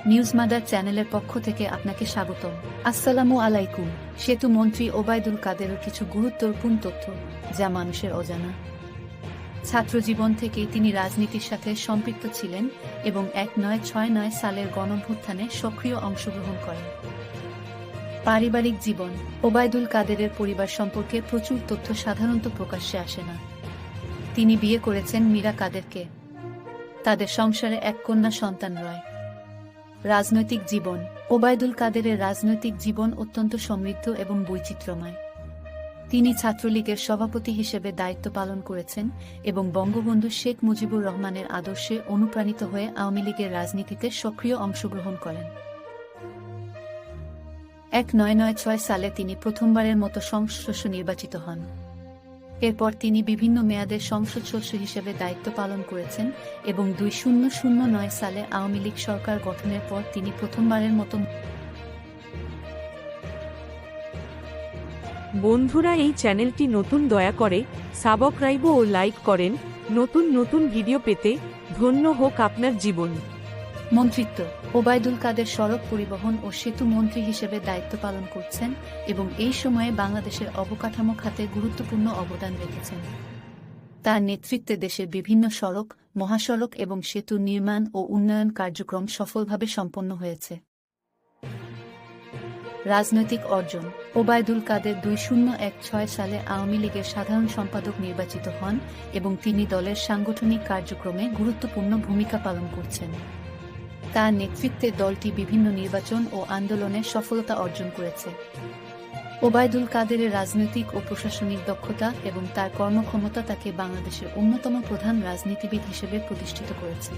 News mother চ্যানেলের পক্ষ থেকে আপনাকে স্বাগতম। আসসালামু আলাইকুম। সেতু মন্ত্রী ওবায়দুল কাদেরের কিছু গুরুত্বপূর্ণ তথ্য যা মানুষের অজানা। ছাত্রজীবন থেকেই তিনি রাজনীতির সাথে সম্পৃক্ত ছিলেন এবং 1969 সালের গণঅভ্যুত্থানে সক্রিয় অংশগ্রহণ করেন। পারিবারিক জীবন। ওবায়দুল কাদেরের পরিবার সম্পর্কে প্রচুর তথ্য সাধারণত প্রকাশ্যে আসে না। তিনি বিয়ে করেছেন মীরা কাদেরকে। তাদের সংসারে এক কন্যা সন্তান রয়। রাজনৈতিক জীবন। ওবায়দুল কাদেরের রাজনৈতিক জীবন অত্যন্ত সমৃদ্ধ এবং বৈচিত্র্যময়। তিনি ছাত্রলীগের সভাপতি হিসেবে দায়িত্ব পালন করেছেন এবং বঙ্গবন্ধু শেখ মুজিবুর রহমানের আদর্শে অনুপ্রাণিত হয়ে আওয়ামী লীগের রাজনীতিতে সক্রিয় অংশগ্রহণ করেন। 1996 সালে তিনি প্রথমবারের মতো সংসদ সদস্য নির্বাচিত হন। এরপর তিনি বিভিন্ন মেয়াদে সংসদ সদস্য হিসেবে দায়িত্ব পালন করেছেন এবং 2009 সালে আওয়ামী লীগ সরকার গঠনের পর তিনি প্রথমবারের মতো। বন্ধুরা, এই চ্যানেলটি নতুন, দয়া করে সাবস্ক্রাইব ও লাইক করেন। নতুন নতুন ভিডিও পেতে ধন্য হোক আপনার জীবন। মন্ত্রিত্ব। ওবায়দুল কাদের সড়ক পরিবহন ও সেতু মন্ত্রী হিসেবে দায়িত্ব পালন করছেন এবং এই সময়ে বাংলাদেশের অবকাঠামো খাতে গুরুত্বপূর্ণ অবদান রেখেছেন। তার নেতৃত্বে দেশের বিভিন্ন সড়ক, মহাসড়ক এবং সেতু নির্মাণ ও উন্নয়ন কার্যক্রম সফলভাবে সম্পন্ন হয়েছে। রাজনৈতিক অর্জন। ওবায়দুল কাদের 2016 সালে আওয়ামী লীগের সাধারণ সম্পাদক নির্বাচিত হন এবং তিনি দলের সাংগঠনিক কার্যক্রমে গুরুত্বপূর্ণ ভূমিকা পালন করছেন। তার নেতৃত্বে দলটি বিভিন্ন নির্বাচন ও আন্দোলনে সফলতা অর্জন করেছে। ওবায়দুল কাদেরের রাজনৈতিক ও প্রশাসনিক দক্ষতা এবং তার কর্মক্ষমতা তাকে বাংলাদেশের অন্যতম প্রধান রাজনীতিবিদ হিসেবে প্রতিষ্ঠিত করেছে।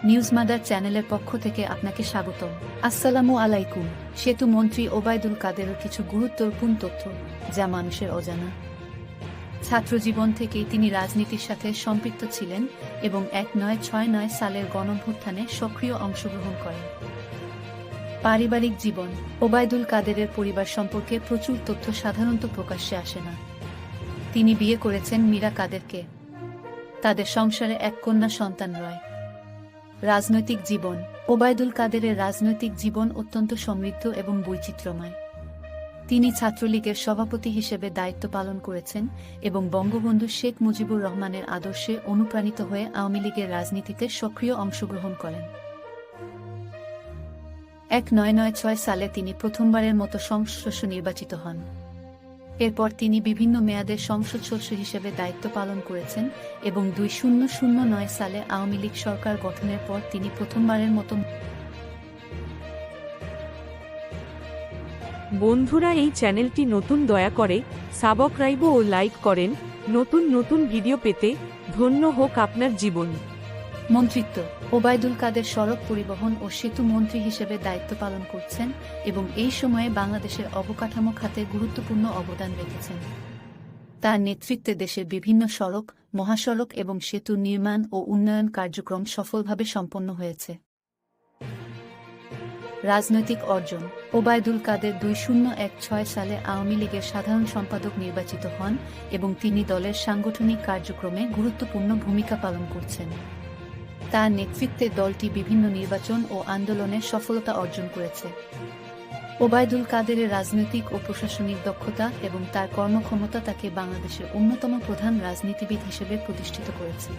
নিউজ মাদার চ্যানেলের পক্ষ থেকে আপনাকে স্বাগতম। আসসালামু আলাইকুম। সেতু মন্ত্রী ওবায়দুল কাদেরের কিছু গুরুত্বপূর্ণ তথ্য যা মানুষের অজানা। ছাত্রজীবন থেকেই তিনি রাজনীতির সাথে সম্পৃক্ত ছিলেন এবং 1969 সালের গণঅভ্যুত্থানে সক্রিয় অংশগ্রহণ করেন। পারিবারিক জীবন। ওবায়দুল কাদেরের পরিবার সম্পর্কে প্রচুর তথ্য সাধারণত প্রকাশ্যে আসে না। তিনি বিয়ে করেছেন মীরা কাদেরকে। তাদের সংসারে এক কন্যা সন্তান রয়। রাজনৈতিক জীবন। ওবায়দুল কাদেরের রাজনৈতিক জীবন অত্যন্ত সমৃদ্ধ এবং বৈচিত্র্যময়। তিনি ছাত্রলীগের সভাপতি হিসেবে দায়িত্ব পালন করেছেন এবং বঙ্গবন্ধু শেখ মুজিবুর রহমানের আদর্শে অনুপ্রাণিত হয়ে আওয়ামী লীগের রাজনীতিতে সক্রিয় অংশগ্রহণ করেন। 1996 সালে তিনি প্রথমবারের মতো সংসদ সদস্য নির্বাচিত হন। এরপর তিনি বিভিন্ন মেয়াদে সংসদ সদস্য হিসেবে দায়িত্ব পালন করেছেন এবং 2009 সালে আওয়ামী লীগ সরকার গঠনের পর তিনি প্রথমবারের মতো। বন্ধুরা, এই চ্যানেলটি নতুন, দয়া করে সাবস্ক্রাইব ও লাইক করেন। নতুন নতুন ভিডিও পেতে ধন্য হোক আপনার জীবন। মন্ত্রিত্ব। ওবায়দুল কাদের সড়ক পরিবহন ও সেতু মন্ত্রী হিসেবে দায়িত্ব পালন করছেন এবং এই সময়ে বাংলাদেশের অবকাঠামো খাতে গুরুত্বপূর্ণ অবদান রেখেছেন। তার নেতৃত্বে দেশের বিভিন্ন সড়ক, মহাসড়ক এবং সেতু নির্মাণ ও উন্নয়ন কার্যক্রম সফলভাবে সম্পন্ন হয়েছে। রাজনৈতিক অর্জন। ওবায়দুল কাদের 2016 সালে আওয়ামী লীগের সাধারণ সম্পাদক নির্বাচিত হন এবং তিনি দলের সাংগঠনিক কার্যক্রমে গুরুত্বপূর্ণ ভূমিকা পালন করছেন। তার নেতৃত্বে দলটি বিভিন্ন নির্বাচন ও আন্দোলনে সফলতা অর্জন করেছে। ওবায়দুল কাদেরের রাজনৈতিক ও প্রশাসনিক দক্ষতা এবং তার কর্মক্ষমতা তাকে বাংলাদেশের অন্যতম প্রধান রাজনীতিবিদ হিসেবে প্রতিষ্ঠিত করেছে।